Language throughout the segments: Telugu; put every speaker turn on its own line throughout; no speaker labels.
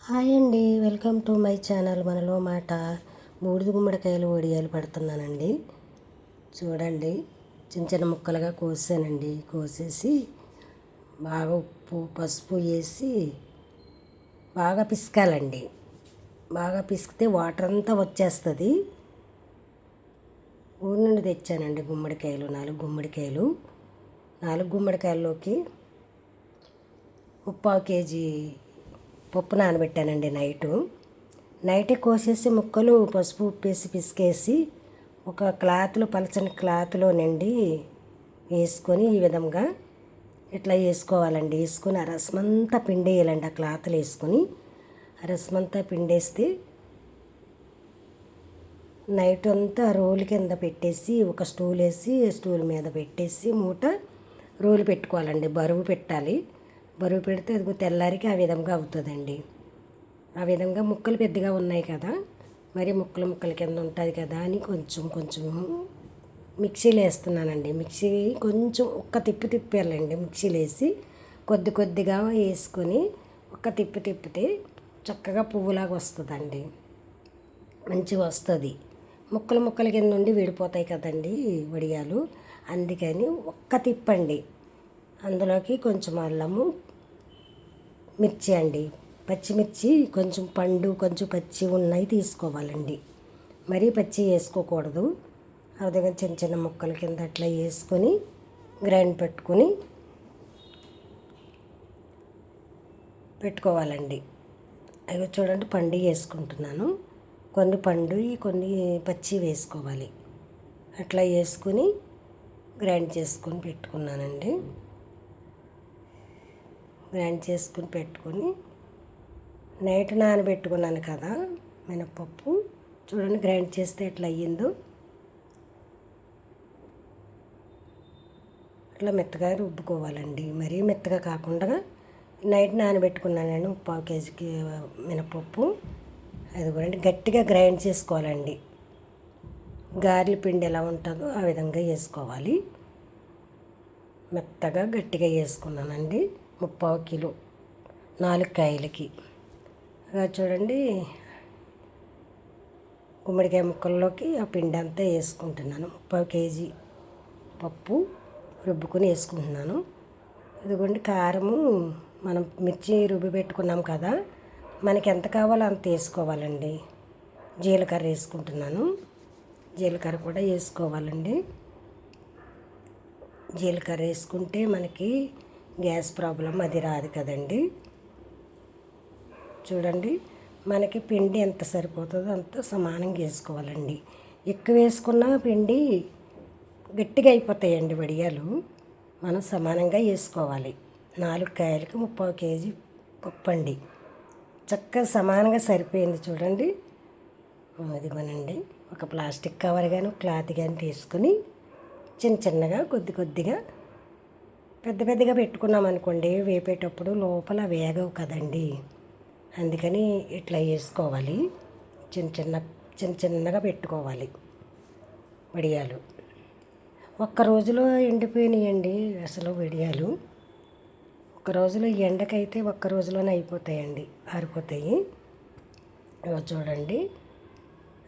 హాయ్ అండి, వెల్కమ్ టు మై ఛానల్. మనలో మాట. బూడిద గుమ్మడికాయలు వడియాలు పెడుతున్నానండి. చూడండి, చిన్న చిన్న ముక్కలుగా కోసానండి. కోసేసి బాగా ఉప్పు పసుపు వేసి బాగా పిసకాలండి. బాగా పిసికితే వాటర్ అంతా వచ్చేస్తుంది. ఊరి నుండి తెచ్చానండి గుమ్మడికాయలు, 4 గుమ్మడికాయలు. 4 గుమ్మడికాయల్లోకి 3/4 కేజీ పప్పు నానబెట్టానండి. నైటే కోసేసి ముక్కలు పసుపు ఉప్పేసి పిసికేసి ఒక క్లాత్లో, పలచని క్లాత్లో నిండి వేసుకొని ఈ విధంగా ఇట్లా వేసుకోవాలండి. వేసుకొని ఆ రసమంతా పిండేయాలండి. ఆ క్లాత్లో వేసుకొని ఆ రసమంతా పిండేస్తే నైట్ అంతా రోలు కింద పెట్టేసి ఒక స్టూల్ వేసి స్టూల్ మీద పెట్టేసి మూట రోలు పెట్టుకోవాలండి. బరువు పెట్టాలి. బరువు పెడితే అది తెల్లారికి ఆ విధంగా అవుతుందండి. ఆ విధంగా ముక్కలు పెద్దగా ఉన్నాయి కదా, మరి ముక్కల కింద ఉంటుంది కదా అని కొంచెం మిక్సీలో వేస్తున్నానండి. మిక్సీ కొంచెం ఒక్క తిప్పాలండి. మిక్సీలో వేసి కొద్దిగా వేసుకొని ఒక్క తిప్పితే చక్కగా పువ్వులాగా వస్తుందండి. మంచిగా వస్తుంది. ముక్కల కింద నుండి విడిపోతాయి కదండి వడియాలు. అందుకని ఒక్క తిప్పండి. అందులోకి కొంచెం అల్లము, మిర్చి అండి, పచ్చిమిర్చి కొంచెం పండు కొంచెం పచ్చి ఉన్నాయి తీసుకోవాలండి. మరీ పచ్చి వేసుకోకూడదు. ఆ విధంగా చిన్న చిన్న ముక్కల కింద అట్లా వేసుకొని గ్రైండ్ పెట్టుకోవాలండి. అవి చూడండి, పండు వేసుకుంటున్నాను. కొన్ని పండు కొన్ని పచ్చి వేసుకోవాలి. అట్లా వేసుకొని గ్రైండ్ చేసుకొని పెట్టుకున్నానండి. గ్రైండ్ చేసుకుని పెట్టుకొని నైట్ నానబెట్టుకున్నాను కదా మినపప్పు. చూడండి, గ్రైండ్ చేస్తే ఎట్లా అయ్యిందో అట్లా మెత్తగా రుబ్బుకోవాలండి. మరీ మెత్తగా కాకుండా నైట్ నానబెట్టుకున్నాను 3/4 కేజీకి మినపప్పు. అది కూడా గట్టిగా గ్రైండ్ చేసుకోవాలండి. గారెల పిండి ఎలా ఉంటుందో ఆ విధంగా వేసుకోవాలి. మెత్తగా గట్టిగా వేసుకున్నానండి. 3/4 కిలో 4 కాయలకి. అలా చూడండి, గుమ్మడికాయ ముక్కల్లోకి ఆ పిండి అంతా వేసుకుంటున్నాను. 3/4 కేజీ పప్పు రుబ్బుకొని వేసుకుంటున్నాను. ఇదిగోండి, కారము మనం మిర్చి రుబ్బి పెట్టుకున్నాం కదా, మనకి ఎంత కావాలో అంత వేసుకోవాలండి. జీలకర్ర వేసుకుంటున్నాను. జీలకర్ర కూడా వేసుకోవాలండి. జీలకర్ర వేసుకుంటే మనకి గ్యాస్ ప్రాబ్లం అది రాదు కదండి. చూడండి, మనకి పిండి ఎంత సరిపోతుందో అంత సమానంగా వేసుకోవాలండి. ఎక్కువ వేసుకున్న పిండి గట్టిగా అయిపోతాయండి వడియాలు. మనం సమానంగా వేసుకోవాలి. 4 కాయలకి 3/4 కేజీ పప్పు అండి. చక్కగా సమానంగా సరిపోయింది. చూడండి, అది మనండి ఒక ప్లాస్టిక్ కవర్ కానీ క్లాత్ కానీ తీసుకొని చిన్నగా కొద్దిగా పెద్దగా పెట్టుకున్నాం అనుకోండి, వేపేటప్పుడు లోపల వేగవు కదండి. అందుకని ఇట్లా వేసుకోవాలి. చిన్నగా పెట్టుకోవాలి వడియాలు. ఒక్క రోజులో ఎండిపోయినాయండి అసలు వడియాలు. ఒక్క రోజులో ఎండకైతే ఒక్క రోజులోనే అయిపోతాయండి, ఆరిపోతాయి. చూడండి,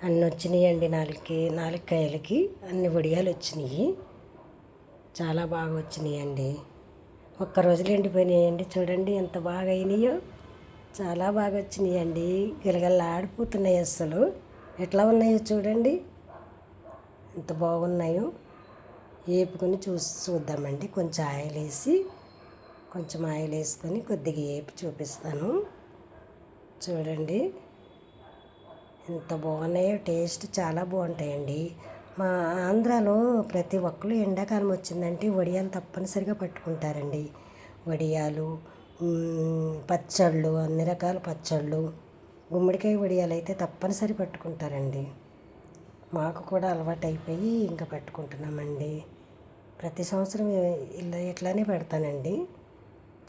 అన్నీ వచ్చినాయండి. 4 కాయలకి అన్ని వడియాలు వచ్చినాయి. చాలా బాగా వచ్చినాయండి. ఒక్క రోజులో ఎండిపోయినాయండి. చూడండి ఎంత బాగా అయినాయో. చాలా బాగా వచ్చినాయండి. గిలగల్లాడిపోతున్నాయి అసలు. ఎట్లా ఉన్నాయో చూడండి, ఎంత బాగున్నాయో. వేపుకొని చూద్దామండి. కొంచెం ఆయిల్ వేసుకొని కొద్దిగా వేపు చూపిస్తాను. చూడండి ఎంత బాగున్నాయో. టేస్ట్ చాలా బాగుంటాయండి. మా ఆంధ్రాలో ప్రతి ఒక్కరు ఎండాకాలం వచ్చిందంటే వడియాలు తప్పనిసరిగా పట్టుకుంటారండి. వడియాలు, పచ్చళ్ళు, అన్ని రకాల పచ్చళ్ళు, గుమ్మడికాయ వడియాలు అయితే తప్పనిసరి పట్టుకుంటారండి. మాకు కూడా అలవాటు అయిపోయి ఇంకా పట్టుకుంటున్నామండి. ప్రతి సంవత్సరం ఇట్లానే పెడతానండి.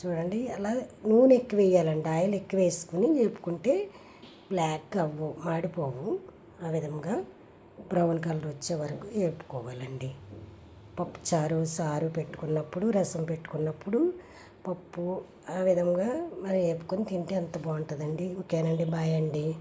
చూడండి, అలా నూనె ఎక్కువ వేయాలండి. ఆయిల్ ఎక్కువ వేసుకుని వేపుకుంటే బ్లాక్ అవ్వు, మాడిపోవు. ఆ విధంగా బ్రౌన్ కలర్ వచ్చే వరకు వేపుకోవాలండి. పప్పు సారు పెట్టుకున్నప్పుడు, రసం పెట్టుకున్నప్పుడు పప్పు ఆ విధంగా మనం వేపుకొని తింటే ఎంత బాగుంటుందండి. ఓకేనండి, బాయ్ అండి.